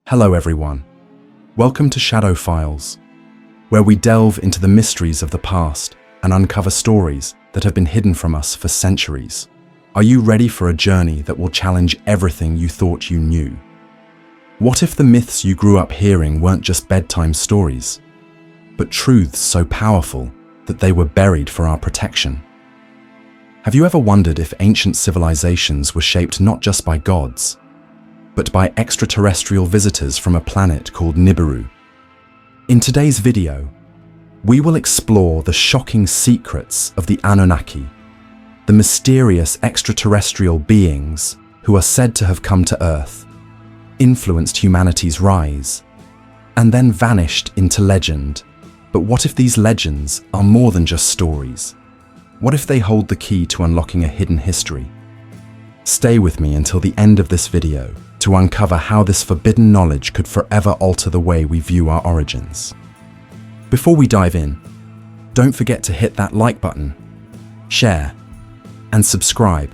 Hello everyone. Welcome to Shadow Files, where we delve into the mysteries of the past and uncover stories that have been hidden from us for centuries. Are you ready for a journey that will challenge everything you thought you knew? What if the myths you grew up hearing weren't just bedtime stories, but truths so powerful that they were buried for our protection? Have you ever wondered if ancient civilizations were shaped not just by gods, but by extraterrestrial visitors from a planet called Nibiru? In today's video, we will explore the shocking secrets of the Anunnaki, the mysterious extraterrestrial beings who are said to have come to Earth, influenced humanity's rise, and then vanished into legend. But what if these legends are more than just stories? What if they hold the key to unlocking a hidden history? Stay with me until the end of this video to uncover how this forbidden knowledge could forever alter the way we view our origins. Before we dive in, don't forget to hit that like button, share, and subscribe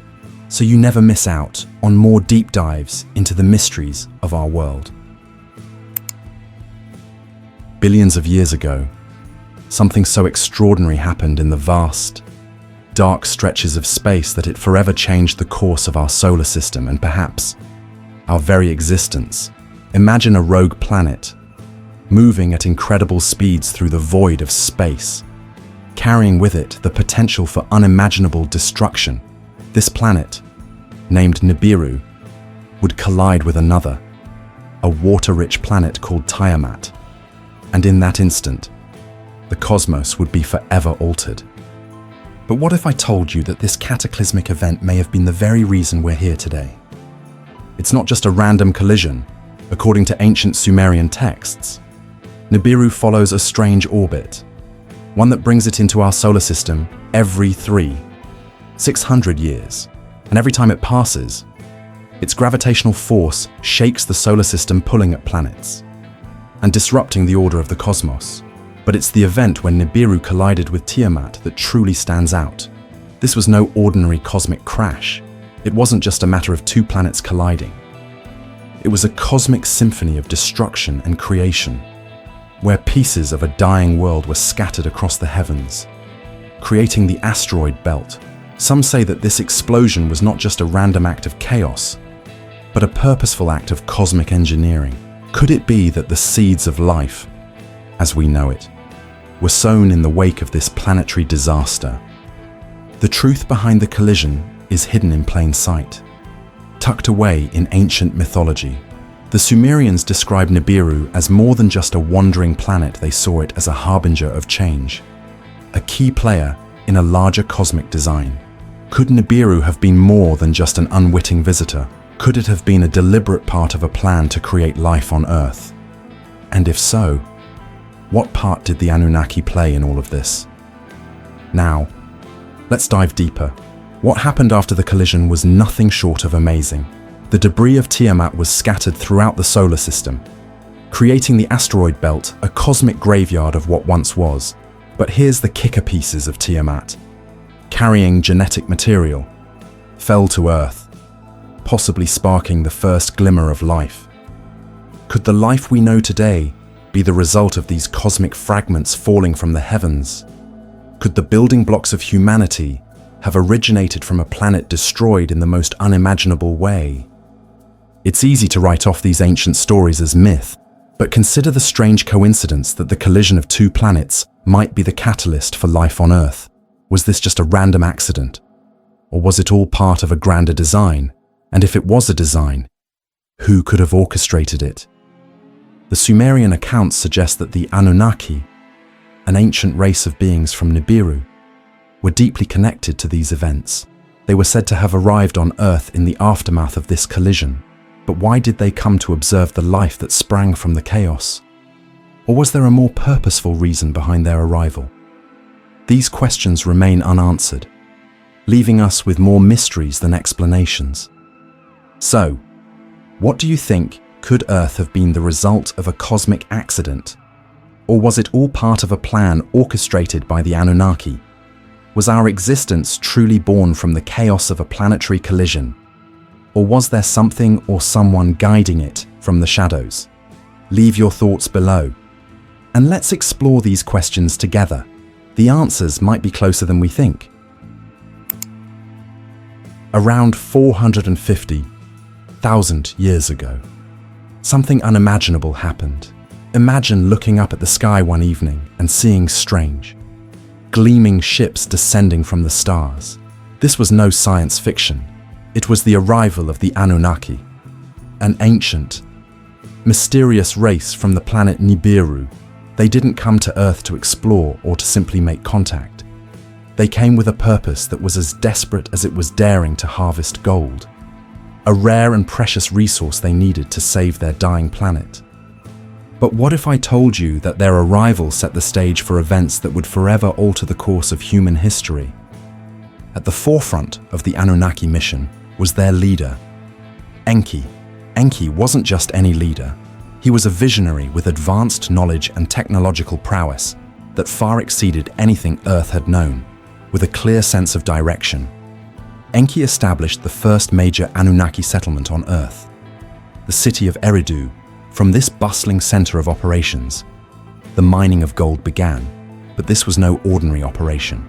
so you never miss out on more deep dives into the mysteries of our world. Billions of years ago, something so extraordinary happened in the vast, dark stretches of space that it forever changed the course of our solar system and perhaps our very existence. Imagine a rogue planet, moving at incredible speeds through the void of space, carrying with it the potential for unimaginable destruction. This planet, named Nibiru, would collide with another, a water-rich planet called Tiamat, and in that instant, the cosmos would be forever altered. But what if I told you that this cataclysmic event may have been the very reason we're here today? It's not just a random collision. According to ancient Sumerian texts, Nibiru follows a strange orbit, one that brings it into our solar system every 600 years. And every time it passes, its gravitational force shakes the solar system, pulling at planets and disrupting the order of the cosmos. But it's the event when Nibiru collided with Tiamat that truly stands out. This was no ordinary cosmic crash. It wasn't just a matter of two planets colliding. It was a cosmic symphony of destruction and creation, where pieces of a dying world were scattered across the heavens, creating the asteroid belt. Some say that this explosion was not just a random act of chaos, but a purposeful act of cosmic engineering. Could it be that the seeds of life, as we know it, were sown in the wake of this planetary disaster? The truth behind the collision is hidden in plain sight, tucked away in ancient mythology. The Sumerians described Nibiru as more than just a wandering planet. They saw it as a harbinger of change, a key player in a larger cosmic design. Could Nibiru have been more than just an unwitting visitor? Could it have been a deliberate part of a plan to create life on Earth? And if so, what part did the Anunnaki play in all of this? Now, let's dive deeper. What happened after the collision was nothing short of amazing. The debris of Tiamat was scattered throughout the solar system, creating the asteroid belt, a cosmic graveyard of what once was. But here's the kicker: pieces of Tiamat, carrying genetic material, fell to Earth, possibly sparking the first glimmer of life. Could the life we know today be the result of these cosmic fragments falling from the heavens? Could the building blocks of humanity have originated from a planet destroyed in the most unimaginable way? It's easy to write off these ancient stories as myth, but consider the strange coincidence that the collision of two planets might be the catalyst for life on Earth. Was this just a random accident? Or was it all part of a grander design? And if it was a design, who could have orchestrated it? The Sumerian accounts suggest that the Anunnaki, an ancient race of beings from Nibiru, were deeply connected to these events. They were said to have arrived on Earth in the aftermath of this collision. But why did they come to observe the life that sprang from the chaos? Or was there a more purposeful reason behind their arrival? These questions remain unanswered, leaving us with more mysteries than explanations. So, what do you think? Could Earth have been the result of a cosmic accident? Or was it all part of a plan orchestrated by the Anunnaki? Was our existence truly born from the chaos of a planetary collision? Or was there something or someone guiding it from the shadows? Leave your thoughts below. And let's explore these questions together. The answers might be closer than we think. Around 450,000 years ago, something unimaginable happened. Imagine looking up at the sky one evening and seeing strange, gleaming ships descending from the stars. This was no science fiction. It was the arrival of the Anunnaki, an ancient, mysterious race from the planet Nibiru. They didn't come to Earth to explore or to simply make contact. They came with a purpose that was as desperate as it was daring to harvest gold, a rare and precious resource they needed to save their dying planet. But what if I told you that their arrival set the stage for events that would forever alter the course of human history? At the forefront of the Anunnaki mission was their leader, Enki. Enki wasn't just any leader. He was a visionary with advanced knowledge and technological prowess that far exceeded anything Earth had known. With a clear sense of direction, Enki established the first major Anunnaki settlement on Earth, the city of Eridu. From this bustling center of operations, the mining of gold began, but this was no ordinary operation.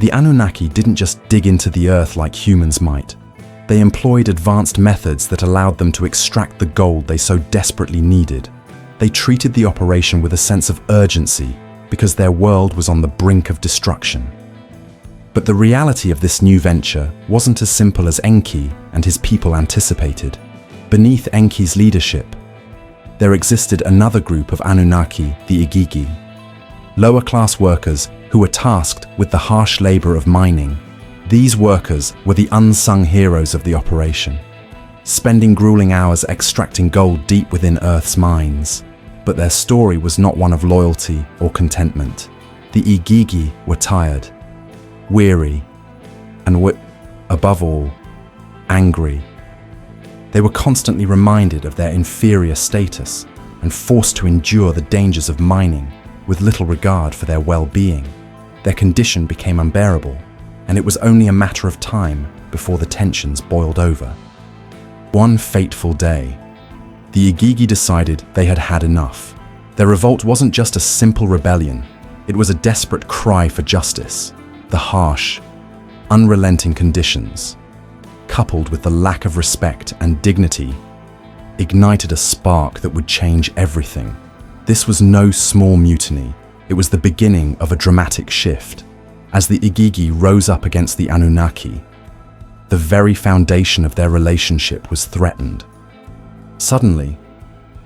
The Anunnaki didn't just dig into the Earth like humans might. They employed advanced methods that allowed them to extract the gold they so desperately needed. They treated the operation with a sense of urgency because their world was on the brink of destruction. But the reality of this new venture wasn't as simple as Enki and his people anticipated. Beneath Enki's leadership, there existed another group of Anunnaki, the Igigi, lower-class workers who were tasked with the harsh labor of mining. These workers were the unsung heroes of the operation, spending grueling hours extracting gold deep within Earth's mines. But their story was not one of loyalty or contentment. The Igigi were tired, weary, and above all, angry. They were constantly reminded of their inferior status and forced to endure the dangers of mining with little regard for their well-being. Their condition became unbearable, and it was only a matter of time before the tensions boiled over. One fateful day, the Igigi decided they had had enough. Their revolt wasn't just a simple rebellion, it was a desperate cry for justice. The harsh, unrelenting conditions, coupled with the lack of respect and dignity, ignited a spark that would change everything. This was no small mutiny. It was the beginning of a dramatic shift. As the Igigi rose up against the Anunnaki, the very foundation of their relationship was threatened. Suddenly,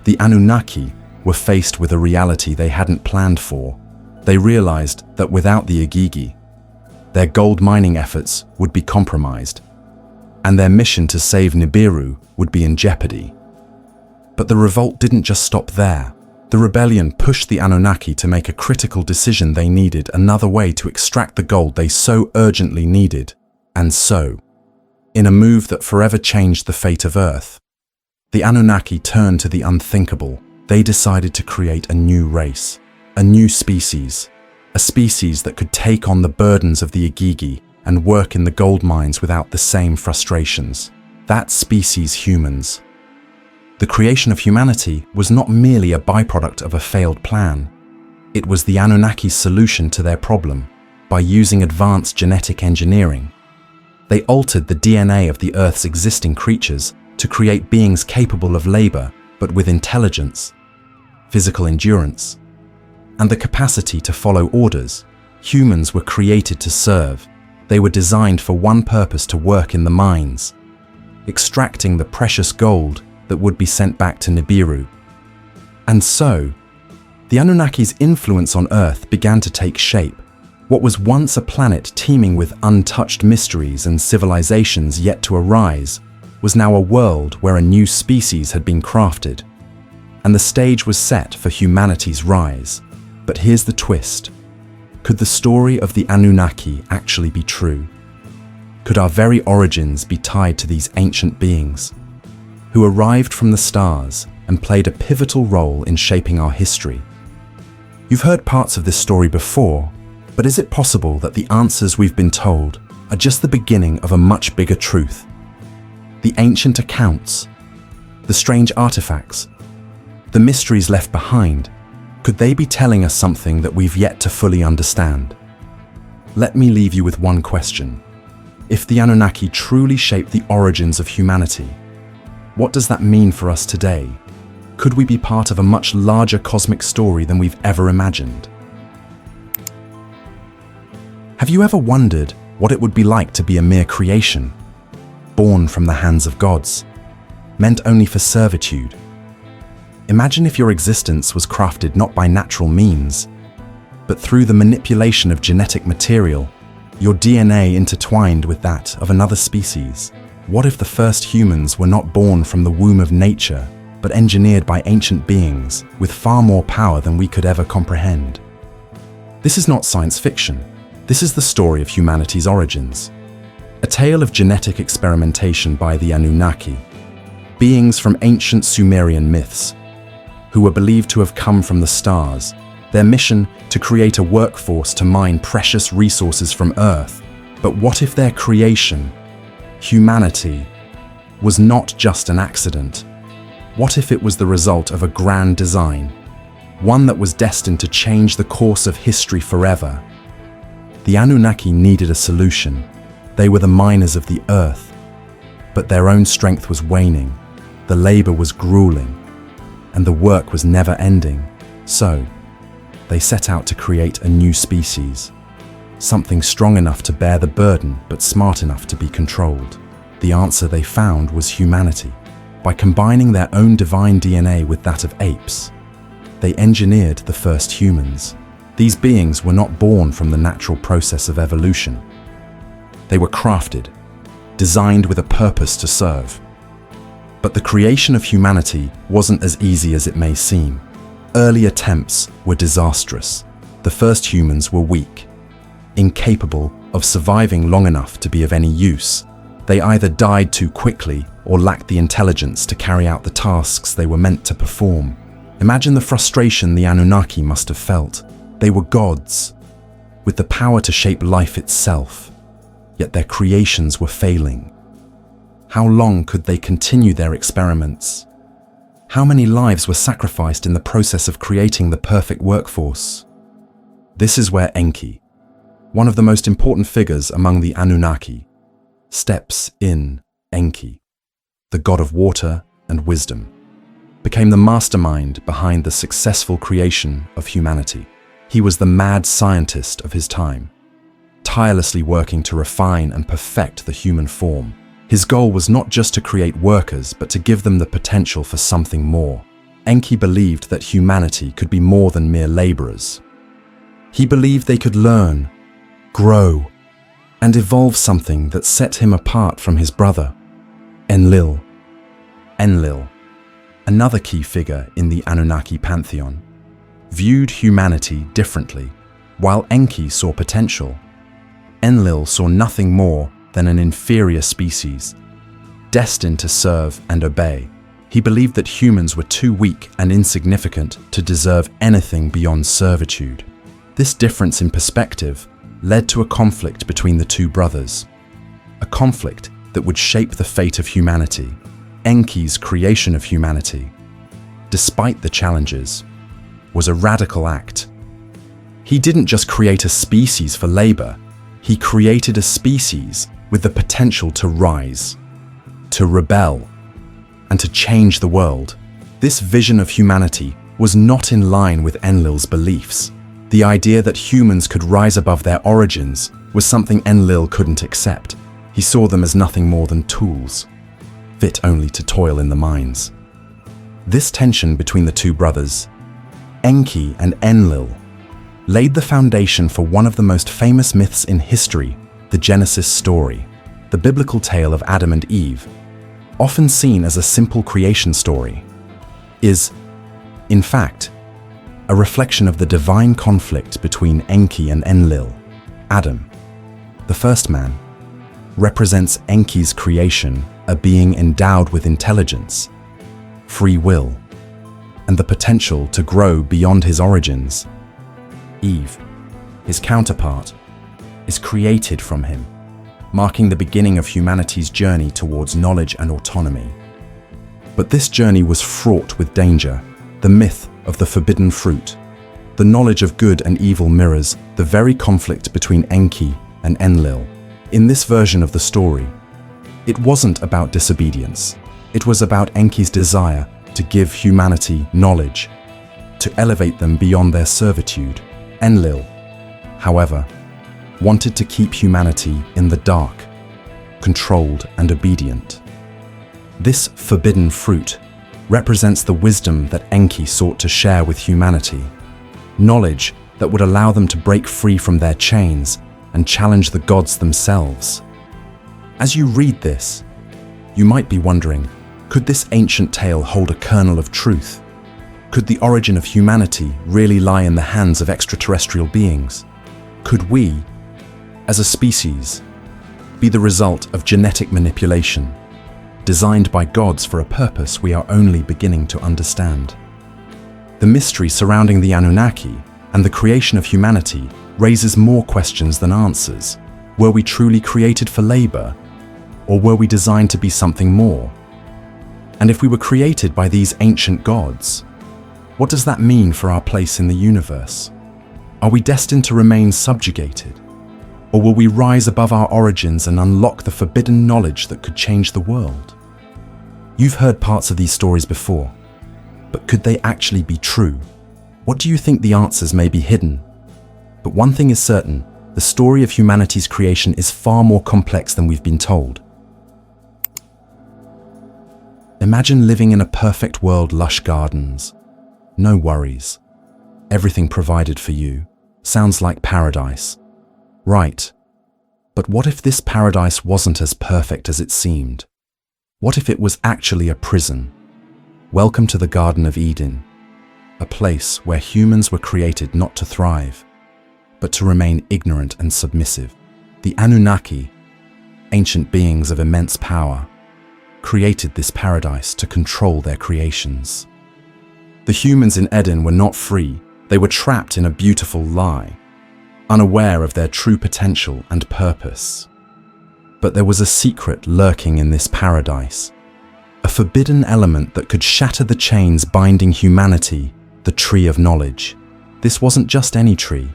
the Anunnaki were faced with a reality they hadn't planned for. They realized that without the Igigi, their gold mining efforts would be compromised, and their mission to save Nibiru would be in jeopardy. But the revolt didn't just stop there. The rebellion pushed the Anunnaki to make a critical decision. They needed another way to extract the gold they so urgently needed. And so, in a move that forever changed the fate of Earth, the Anunnaki turned to the unthinkable. They decided to create a new race, a new species, a species that could take on the burdens of the Igigi and work in the gold mines without the same frustrations. That species, humans. The creation of humanity was not merely a byproduct of a failed plan. It was the Anunnaki's solution to their problem. By using advanced genetic engineering, they altered the DNA of the Earth's existing creatures to create beings capable of labor, but with intelligence, physical endurance, and the capacity to follow orders. Humans were created to serve. They were designed for one purpose: to work in the mines, extracting the precious gold that would be sent back to Nibiru. And so, the Anunnaki's influence on Earth began to take shape. What was once a planet teeming with untouched mysteries and civilizations yet to arise was now a world where a new species had been crafted, and the stage was set for humanity's rise. But here's the twist. Could the story of the Anunnaki actually be true? Could our very origins be tied to these ancient beings who arrived from the stars and played a pivotal role in shaping our history? You've heard parts of this story before, but is it possible that the answers we've been told are just the beginning of a much bigger truth? The ancient accounts, the strange artifacts, The mysteries left behind, could they be telling us something that we've yet to fully understand? Let me leave you with one question. If the Anunnaki truly shaped the origins of humanity, what does that mean for us today? Could we be part of a much larger cosmic story than we've ever imagined? Have you ever wondered what it would be like to be a mere creation, born from the hands of gods, meant only for servitude? Imagine if your existence was crafted not by natural means, but through the manipulation of genetic material, your DNA intertwined with that of another species. What if the first humans were not born from the womb of nature, but engineered by ancient beings with far more power than we could ever comprehend? This is not science fiction. This is the story of humanity's origins. A tale of genetic experimentation by the Anunnaki, beings from ancient Sumerian myths, who were believed to have come from the stars, their mission to create a workforce to mine precious resources from Earth. But what if their creation, humanity, was not just an accident? What if it was the result of a grand design, one that was destined to change the course of history forever? The Anunnaki needed a solution. They were the miners of the Earth, but their own strength was waning, the labor was grueling, and the work was never ending. So, they set out to create a new species, something strong enough to bear the burden but smart enough to be controlled. The answer they found was humanity. By combining their own divine DNA with that of apes, they engineered the first humans. These beings were not born from the natural process of evolution. They were crafted, designed with a purpose to serve. But the creation of humanity wasn't as easy as it may seem. Early attempts were disastrous. The first humans were weak, incapable of surviving long enough to be of any use. They either died too quickly or lacked the intelligence to carry out the tasks they were meant to perform. Imagine the frustration the Anunnaki must have felt. They were gods, with the power to shape life itself, yet their creations were failing. How long could they continue their experiments? How many lives were sacrificed in the process of creating the perfect workforce? This is where Enki, one of the most important figures among the Anunnaki, steps in. Enki, the god of water and wisdom, became the mastermind behind the successful creation of humanity. He was the mad scientist of his time, tirelessly working to refine and perfect the human form. His goal was not just to create workers, but to give them the potential for something more. Enki believed that humanity could be more than mere laborers. He believed they could learn, grow, and evolve something that set him apart from his brother, Enlil. Enlil, another key figure in the Anunnaki pantheon, viewed humanity differently. While Enki saw potential, Enlil saw nothing more than an inferior species, destined to serve and obey. He believed that humans were too weak and insignificant to deserve anything beyond servitude. This difference in perspective led to a conflict between the two brothers, a conflict that would shape the fate of humanity. Enki's creation of humanity, despite the challenges, was a radical act. He didn't just create a species for labor, he created a species with the potential to rise, to rebel, and to change the world. This vision of humanity was not in line with Enlil's beliefs. The idea that humans could rise above their origins was something Enlil couldn't accept. He saw them as nothing more than tools, fit only to toil in the mines. This tension between the two brothers, Enki and Enlil, laid the foundation for one of the most famous myths in history, the Genesis story. The biblical tale of Adam and Eve, often seen as a simple creation story, is, in fact, a reflection of the divine conflict between Enki and Enlil. Adam, the first man, represents Enki's creation, a being endowed with intelligence, free will, and the potential to grow beyond his origins. Eve, his counterpart, is created from him, marking the beginning of humanity's journey towards knowledge and autonomy. But this journey was fraught with danger. the myth of the forbidden fruit. The knowledge of good and evil mirrors the very conflict between Enki and Enlil. In this version of the story, it wasn't about disobedience. It was about Enki's desire to give humanity knowledge, to elevate them beyond their servitude. Enlil, however, wanted to keep humanity in the dark, controlled and obedient. This forbidden fruit represents the wisdom that Enki sought to share with humanity, knowledge that would allow them to break free from their chains and challenge the gods themselves. As you read this, you might be wondering, could this ancient tale hold a kernel of truth? Could the origin of humanity really lie in the hands of extraterrestrial beings? Could we, as a species, be the result of genetic manipulation, designed by gods for a purpose we are only beginning to understand? The mystery surrounding the Anunnaki and the creation of humanity raises more questions than answers. Were we truly created for labor, or were we designed to be something more? And if we were created by these ancient gods, what does that mean for our place in the universe? Are we destined to remain subjugated? Or will we rise above our origins and unlock the forbidden knowledge that could change the world? You've heard parts of these stories before, but could they actually be true? What do you think the answers may be hidden? But one thing is certain, the story of humanity's creation is far more complex than we've been told. Imagine living in a perfect world, lush gardens, no worries, everything provided for you. Sounds like paradise, right? But what if this paradise wasn't as perfect as it seemed? What if it was actually a prison? Welcome to the Garden of Eden, a place where humans were created not to thrive, but to remain ignorant and submissive. The Anunnaki, ancient beings of immense power, created this paradise to control their creations. The humans in Eden were not free. They were trapped in a beautiful lie, unaware of their true potential and purpose. But there was a secret lurking in this paradise, a forbidden element that could shatter the chains binding humanity, the tree of knowledge. This wasn't just any tree,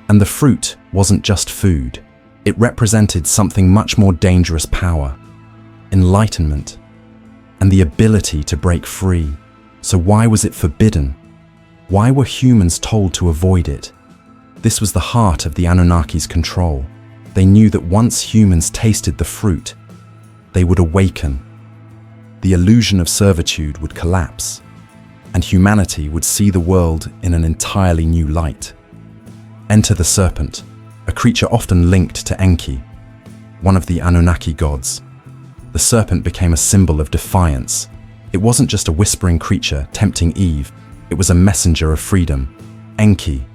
and the fruit wasn't just food. It represented something much more dangerous: power, enlightenment, and the ability to break free. So why was it forbidden? Why were humans told to avoid it? This was the heart of the Anunnaki's control. They knew that once humans tasted the fruit, they would awaken. The illusion of servitude would collapse, and humanity would see the world in an entirely new light. Enter the serpent, a creature often linked to Enki, one of the Anunnaki gods. The serpent became a symbol of defiance. It wasn't just a whispering creature tempting Eve, it was a messenger of freedom. Enki,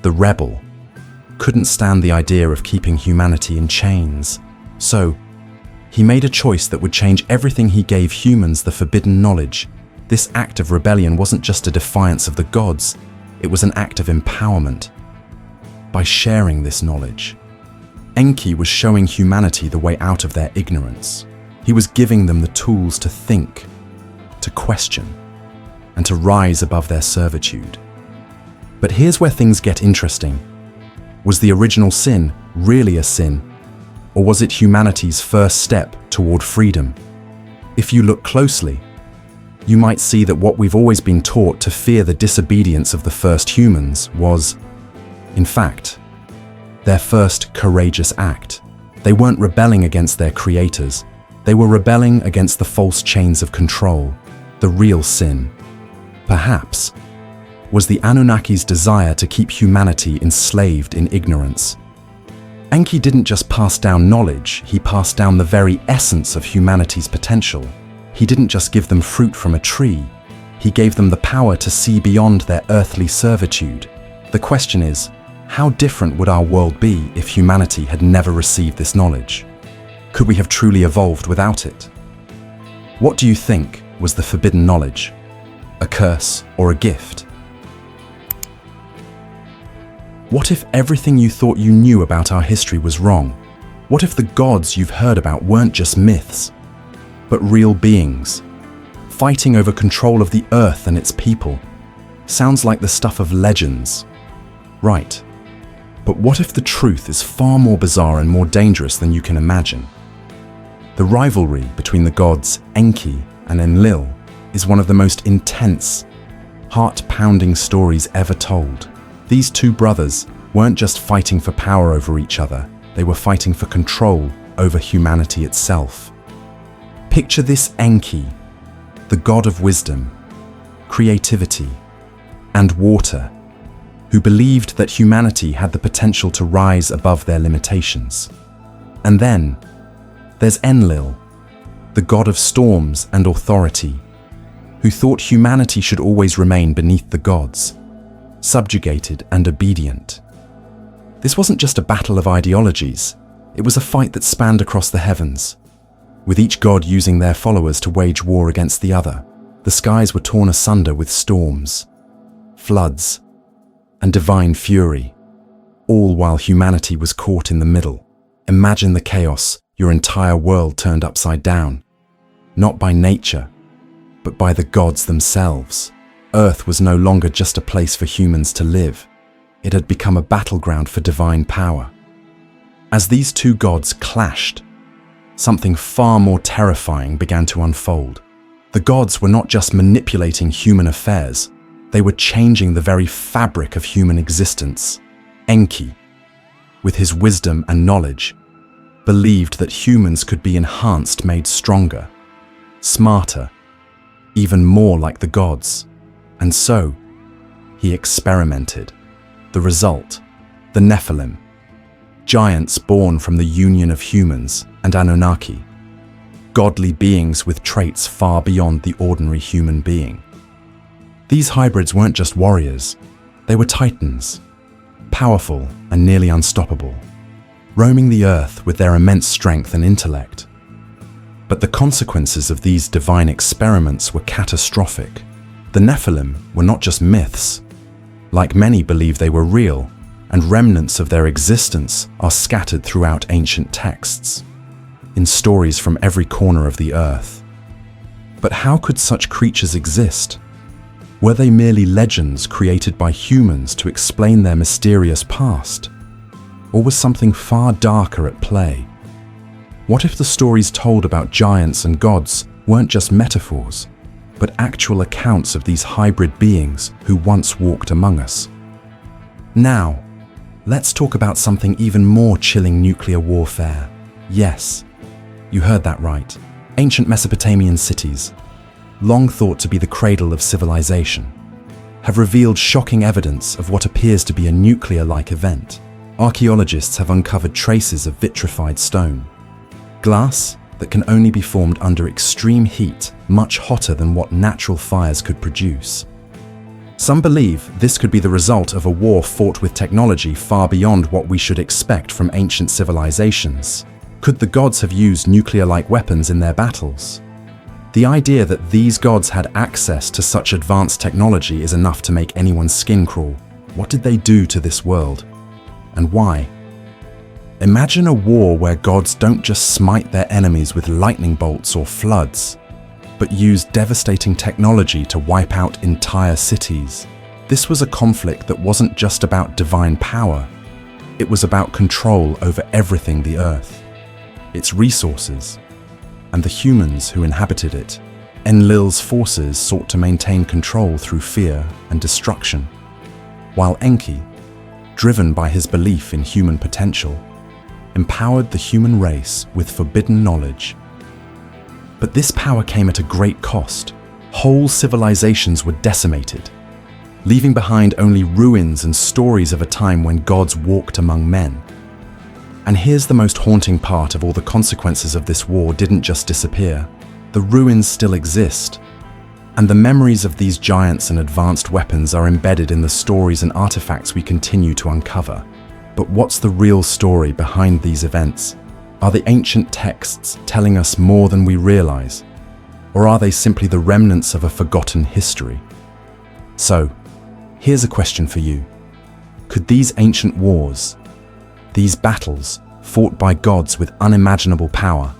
the rebel, couldn't stand the idea of keeping humanity in chains. So, he made a choice that would change everything. He gave humans the forbidden knowledge. This act of rebellion wasn't just a defiance of the gods, it was an act of empowerment. By sharing this knowledge, Enki was showing humanity the way out of their ignorance. He was giving them the tools to think, to question, and to rise above their servitude. But here's where things get interesting. Was the original sin really a sin? Or was it humanity's first step toward freedom? If you look closely, you might see that what we've always been taught to fear, the disobedience of the first humans, was, in fact, their first courageous act. They weren't rebelling against their creators. They were rebelling against the false chains of control, the real sin. Perhaps was the Anunnaki's desire to keep humanity enslaved in ignorance. Enki didn't just pass down knowledge, he passed down the very essence of humanity's potential. He didn't just give them fruit from a tree, he gave them the power to see beyond their earthly servitude. The question is, how different would our world be if humanity had never received this knowledge? Could we have truly evolved without it? What do you think was the forbidden knowledge? A curse or a gift? What if everything you thought you knew about our history was wrong? What if the gods you've heard about weren't just myths, but real beings, fighting over control of the earth and its people. Sounds like the stuff of legends. Right. But what if the truth is far more bizarre and more dangerous than you can imagine? The rivalry between the gods Enki and Enlil is one of the most intense, heart-pounding stories ever told. These two brothers weren't just fighting for power over each other, they were fighting for control over humanity itself. Picture this Enki, the god of wisdom, creativity, and water, who believed that humanity had the potential to rise above their limitations. And then, there's Enlil, the god of storms and authority, who thought humanity should always remain beneath the gods, subjugated and obedient. This wasn't just a battle of ideologies, it was a fight that spanned across the heavens, with each god using their followers to wage war against the other. The skies were torn asunder with storms, floods, and divine fury, all while humanity was caught in the middle. Imagine the chaos, your entire world turned upside down, not by nature, but by the gods themselves. Earth was no longer just a place for humans to live. It had become a battleground for divine power. As these two gods clashed, something far more terrifying began to unfold. The gods were not just manipulating human affairs, they were changing the very fabric of human existence. Enki, with his wisdom and knowledge, believed that humans could be enhanced, made stronger, smarter, even more like the gods. And so, he experimented. The result, the Nephilim, giants born from the union of humans and Anunnaki, godly beings with traits far beyond the ordinary human being. These hybrids weren't just warriors, they were titans, powerful and nearly unstoppable, roaming the earth with their immense strength and intellect. But the consequences of these divine experiments were catastrophic. The Nephilim were not just myths. Like many believe they were real, and remnants of their existence are scattered throughout ancient texts, in stories from every corner of the earth. But how could such creatures exist? Were they merely legends created by humans to explain their mysterious past? Or was something far darker at play? What if the stories told about giants and gods weren't just metaphors, but actual accounts of these hybrid beings who once walked among us? Now, let's talk about something even more chilling: nuclear warfare. Yes, you heard that right. Ancient Mesopotamian cities, long thought to be the cradle of civilization, have revealed shocking evidence of what appears to be a nuclear-like event. Archaeologists have uncovered traces of vitrified stone, glass that can only be formed under extreme heat, much hotter than what natural fires could produce. Some believe this could be the result of a war fought with technology far beyond what we should expect from ancient civilizations. Could the gods have used nuclear-like weapons in their battles? The idea that these gods had access to such advanced technology is enough to make anyone's skin crawl. What did they do to this world? And why? Imagine a war where gods don't just smite their enemies with lightning bolts or floods, but use devastating technology to wipe out entire cities. This was a conflict that wasn't just about divine power. It was about control over everything: the earth, its resources, and the humans who inhabited it. Enlil's forces sought to maintain control through fear and destruction, while Enki, driven by his belief in human potential, empowered the human race with forbidden knowledge. But this power came at a great cost. Whole civilizations were decimated, leaving behind only ruins and stories of a time when gods walked among men. And here's the most haunting part of all: the consequences of this war didn't just disappear. The ruins still exist, and the memories of these giants and advanced weapons are embedded in the stories and artifacts we continue to uncover. But what's the real story behind these events? Are the ancient texts telling us more than we realize? Or are they simply the remnants of a forgotten history? So, here's a question for you. Could these ancient wars, these battles fought by gods with unimaginable power,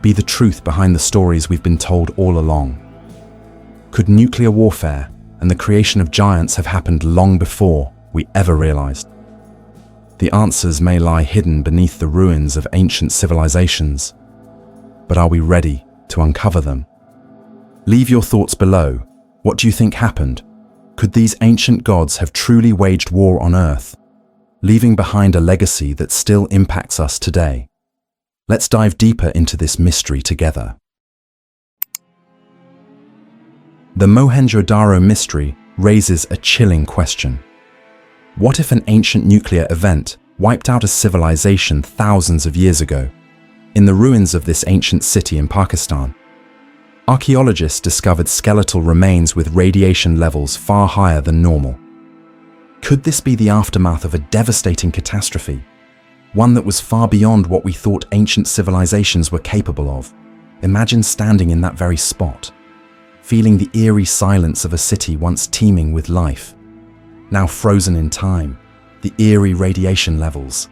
be the truth behind the stories we've been told all along? Could nuclear warfare and the creation of giants have happened long before we ever realized? The answers may lie hidden beneath the ruins of ancient civilizations, but are we ready to uncover them? Leave your thoughts below. What do you think happened? Could these ancient gods have truly waged war on Earth, leaving behind a legacy that still impacts us today? Let's dive deeper into this mystery together. The Mohenjo-Daro mystery raises a chilling question. What if an ancient nuclear event wiped out a civilization thousands of years ago? In the ruins of this ancient city in Pakistan, archaeologists discovered skeletal remains with radiation levels far higher than normal. Could this be the aftermath of a devastating catastrophe? One that was far beyond what we thought ancient civilizations were capable of. Imagine standing in that very spot, feeling the eerie silence of a city once teeming with life, now frozen in time. The eerie radiation levels,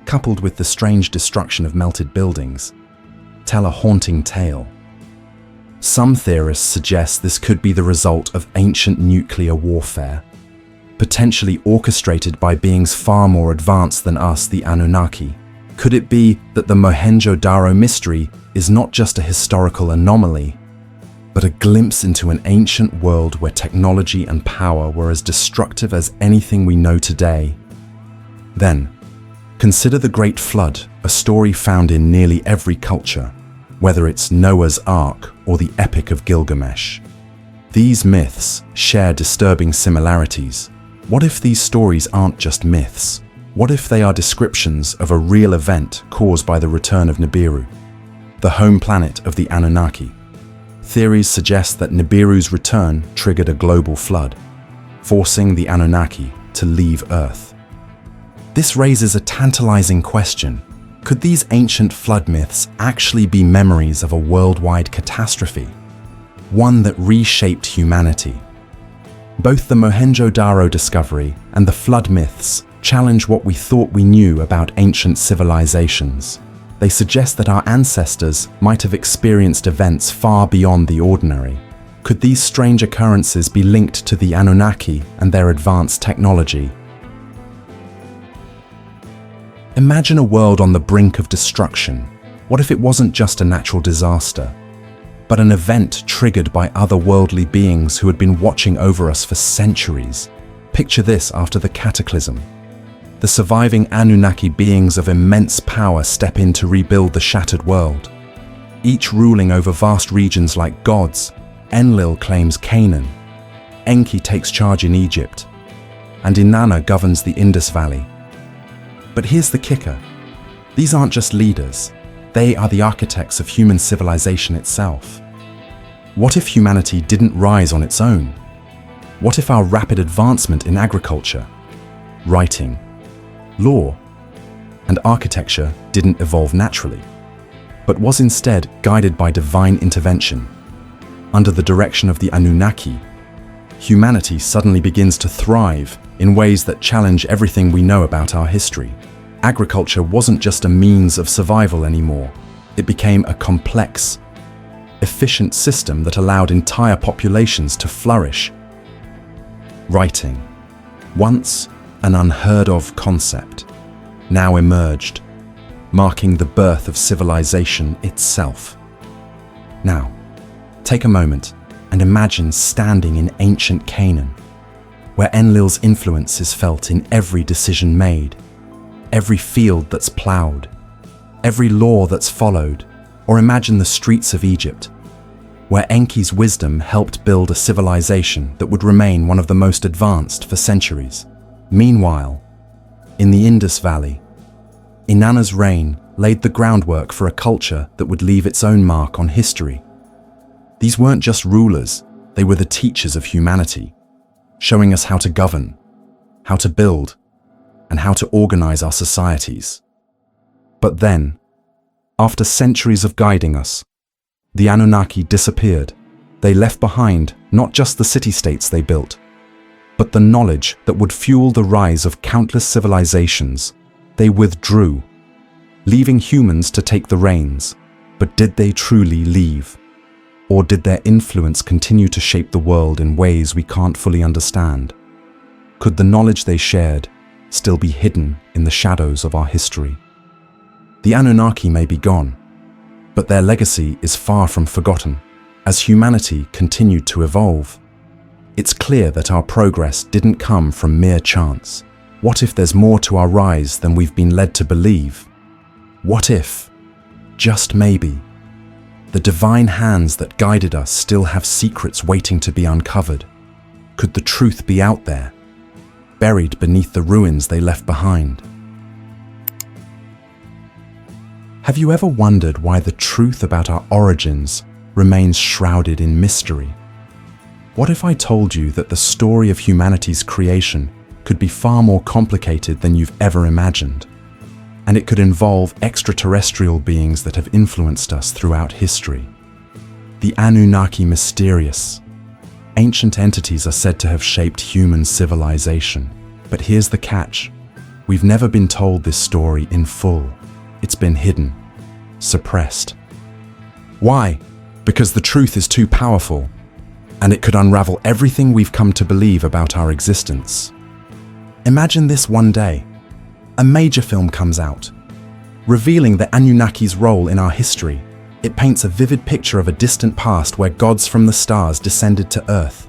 coupled with the strange destruction of melted buildings, tell a haunting tale. Some theorists suggest this could be the result of ancient nuclear warfare, potentially orchestrated by beings far more advanced than us, the Anunnaki. Could it be that the Mohenjo-Daro mystery is not just a historical anomaly, but a glimpse into an ancient world where technology and power were as destructive as anything we know today? Then, consider the Great Flood, a story found in nearly every culture, whether it's Noah's Ark or the Epic of Gilgamesh. These myths share disturbing similarities. What if these stories aren't just myths? What if they are descriptions of a real event caused by the return of Nibiru, the home planet of the Anunnaki? Theories suggest that Nibiru's return triggered a global flood, forcing the Anunnaki to leave Earth. This raises a tantalizing question. Could these ancient flood myths actually be memories of a worldwide catastrophe, one that reshaped humanity? Both the Mohenjo-Daro discovery and the flood myths challenge what we thought we knew about ancient civilizations. They suggest that our ancestors might have experienced events far beyond the ordinary. Could these strange occurrences be linked to the Anunnaki and their advanced technology? Imagine a world on the brink of destruction. What if it wasn't just a natural disaster, but an event triggered by otherworldly beings who had been watching over us for centuries? Picture this after the cataclysm. The surviving Anunnaki beings of immense power step in to rebuild the shattered world. Each ruling over vast regions like gods. Enlil claims Canaan, Enki takes charge in Egypt, and Inanna governs the Indus Valley. But here's the kicker. These aren't just leaders. They are the architects of human civilization itself. What if humanity didn't rise on its own? What if our rapid advancement in agriculture, writing, law, and architecture didn't evolve naturally, but was instead guided by divine intervention? Under the direction of the Anunnaki, humanity suddenly begins to thrive in ways that challenge everything we know about our history. Agriculture wasn't just a means of survival anymore. It became a complex, efficient system that allowed entire populations to flourish. Writing, once an unheard-of concept, now emerged, marking the birth of civilization itself. Now, take a moment and imagine standing in ancient Canaan, where Enlil's influence is felt in every decision made, every field that's plowed, every law that's followed. Or imagine the streets of Egypt, where Enki's wisdom helped build a civilization that would remain one of the most advanced for centuries. Meanwhile, in the Indus Valley, Inanna's reign laid the groundwork for a culture that would leave its own mark on history. These weren't just rulers, they were the teachers of humanity, showing us how to govern, how to build, and how to organize our societies. But then, after centuries of guiding us, the Anunnaki disappeared. They left behind not just the city-states they built, but the knowledge that would fuel the rise of countless civilizations. They withdrew, leaving humans to take the reins. But did they truly leave? Or did their influence continue to shape the world in ways we can't fully understand? Could the knowledge they shared still be hidden in the shadows of our history? The Anunnaki may be gone, but their legacy is far from forgotten. As humanity continued to evolve, it's clear that our progress didn't come from mere chance. What if there's more to our rise than we've been led to believe? What if, just maybe, the divine hands that guided us still have secrets waiting to be uncovered? Could the truth be out there, buried beneath the ruins they left behind? Have you ever wondered why the truth about our origins remains shrouded in mystery? What if I told you that the story of humanity's creation could be far more complicated than you've ever imagined, and it could involve extraterrestrial beings that have influenced us throughout history? The Anunnaki mysterious. Ancient entities are said to have shaped human civilization. But here's the catch. We've never been told this story in full. It's been hidden, suppressed. Why? Because the truth is too powerful, and it could unravel everything we've come to believe about our existence. Imagine this one day. A major film comes out, revealing the Anunnaki's role in our history. It paints a vivid picture of a distant past where gods from the stars descended to Earth,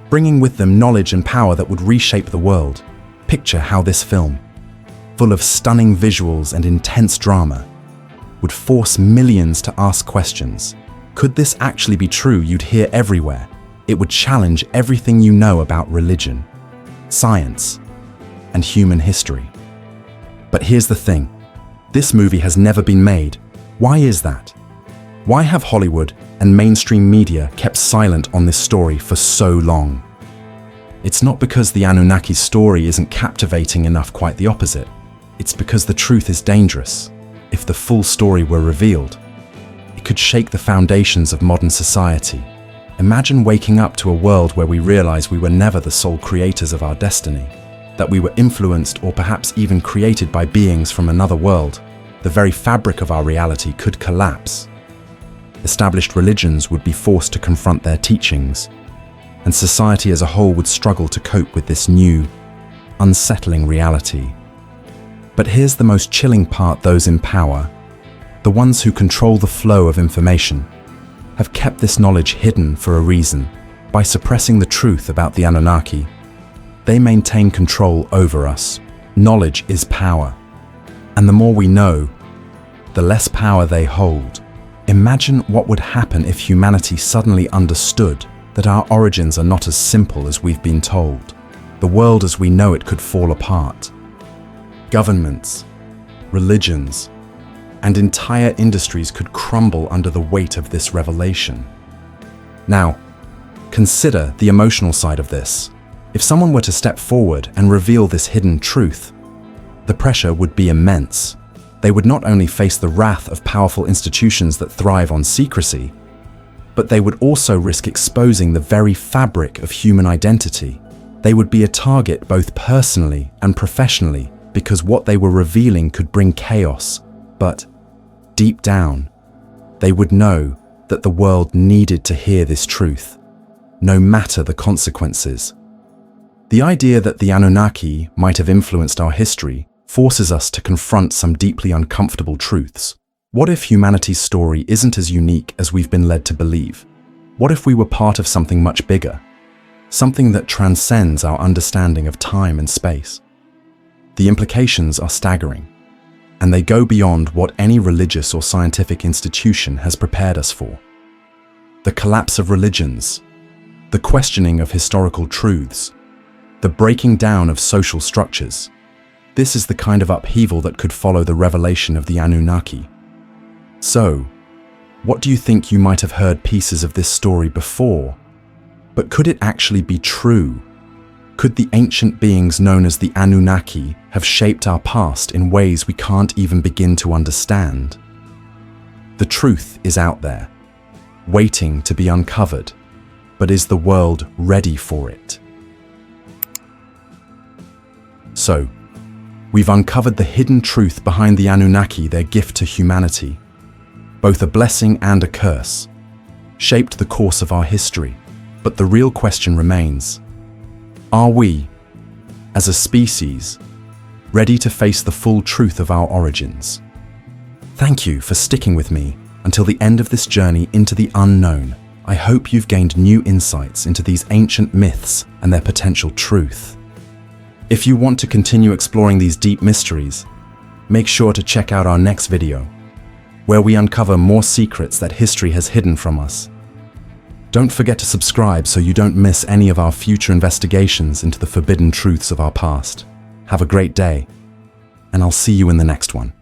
bringing with them knowledge and power that would reshape the world. Picture how this film, full of stunning visuals and intense drama, would force millions to ask questions. Could this actually be true? You'd hear everywhere. It would challenge everything you know about religion, science, and human history. But here's the thing. This movie has never been made. Why is that? Why have Hollywood and mainstream media kept silent on this story for so long? It's not because the Anunnaki story isn't captivating enough, quite the opposite. It's because the truth is dangerous. If the full story were revealed, it could shake the foundations of modern society. Imagine waking up to a world where we realize we were never the sole creators of our destiny, that we were influenced or perhaps even created by beings from another world. The very fabric of our reality could collapse. Established religions would be forced to confront their teachings, and society as a whole would struggle to cope with this new, unsettling reality. But here's the most chilling part. Those in power, the ones who control the flow of information, have kept this knowledge hidden for a reason. By suppressing the truth about the Anunnaki, they maintain control over us. Knowledge is power, and the more we know, the less power they hold. Imagine what would happen if humanity suddenly understood that our origins are not as simple as we've been told. The world as we know it could fall apart. Governments, religions, and entire industries could crumble under the weight of this revelation. Now, consider the emotional side of this. If someone were to step forward and reveal this hidden truth, the pressure would be immense. They would not only face the wrath of powerful institutions that thrive on secrecy, but they would also risk exposing the very fabric of human identity. They would be a target both personally and professionally because what they were revealing could bring chaos. But deep down, they would know that the world needed to hear this truth, no matter the consequences. The idea that the Anunnaki might have influenced our history forces us to confront some deeply uncomfortable truths. What if humanity's story isn't as unique as we've been led to believe? What if we were part of something much bigger? Something that transcends our understanding of time and space? The implications are staggering, and they go beyond what any religious or scientific institution has prepared us for. The collapse of religions, the questioning of historical truths, the breaking down of social structures. This is the kind of upheaval that could follow the revelation of the Anunnaki. So, what do you think? You might have heard pieces of this story before, but could it actually be true? Could the ancient beings known as the Anunnaki have shaped our past in ways we can't even begin to understand? The truth is out there, waiting to be uncovered, but is the world ready for it? So, we've uncovered the hidden truth behind the Anunnaki, their gift to humanity, both a blessing and a curse. shaped the course of our history. But the real question remains: are we, as a species, ready to face the full truth of our origins? Thank you for sticking with me until the end of this journey into the unknown. I hope you've gained new insights into these ancient myths and their potential truth. If you want to continue exploring these deep mysteries, make sure to check out our next video, where we uncover more secrets that history has hidden from us. Don't forget to subscribe so you don't miss any of our future investigations into the forbidden truths of our past. Have a great day, and I'll see you in the next one.